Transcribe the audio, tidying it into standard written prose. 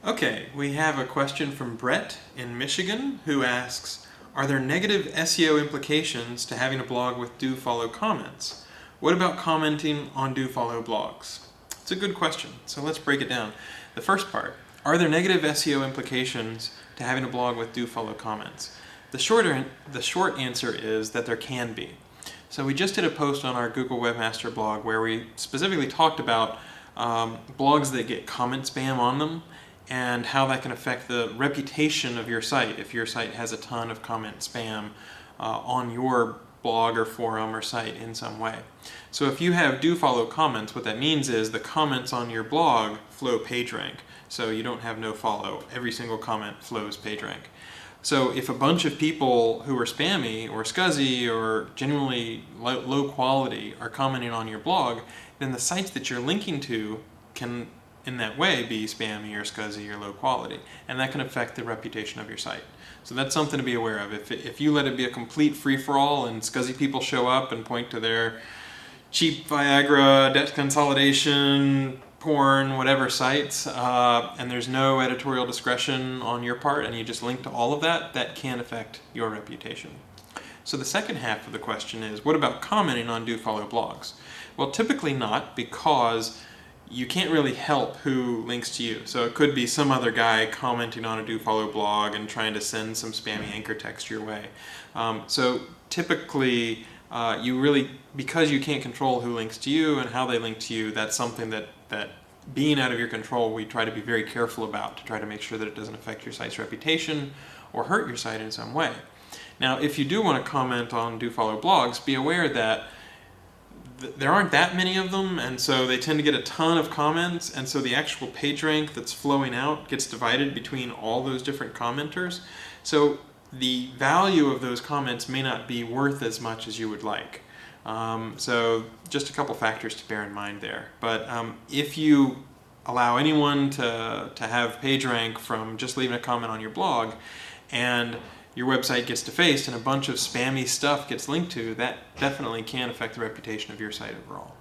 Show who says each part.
Speaker 1: Okay, we have a question from Brett in Michigan who asks, are there negative SEO implications to having a blog with do-follow comments? What about commenting on do-follow blogs? It's a good question, so let's break it down. The first part, are there negative SEO implications to having a blog with do-follow comments? The short answer is that there can be. So we just did a post on our Google Webmaster blog where we specifically talked about blogs that get comment spam on them and how that can affect the reputation of your site if your site has a ton of comment spam on your blog or forum or site in some way. So if you have do follow comments, what that means is the comments on your blog flow PageRank. So you don't have no follow. Every single comment flows PageRank. So if a bunch of people who are spammy or scuzzy or genuinely low quality are commenting on your blog, then the sites that you're linking to can in that way be spammy or scuzzy or low quality, and that can affect the reputation of your site. So that's something to be aware of. If you let it be a complete free-for-all and scuzzy people show up and point to their cheap Viagra, debt consolidation, porn, whatever sites, and there's no editorial discretion on your part and you just link to all of that, that can affect your reputation. So the second half of the question is, what about commenting on do-follow blogs? Well, typically not, because you can't really help who links to you. So it could be some other guy commenting on a do-follow blog and trying to send some spammy anchor text your way. So typically, because you can't control who links to you and how they link to you, that's something that being out of your control, we try to be very careful about to try to make sure that it doesn't affect your site's reputation or hurt your site in some way. Now, if you do want to comment on do-follow blogs, be aware that there aren't that many of them, and so they tend to get a ton of comments, and so the actual PageRank that's flowing out gets divided between all those different commenters. So the value of those comments may not be worth as much as you would like. So just a couple factors to bear in mind there. But if you allow anyone to have PageRank from just leaving a comment on your blog, and your website gets defaced and a bunch of spammy stuff gets linked to, that definitely can affect the reputation of your site overall.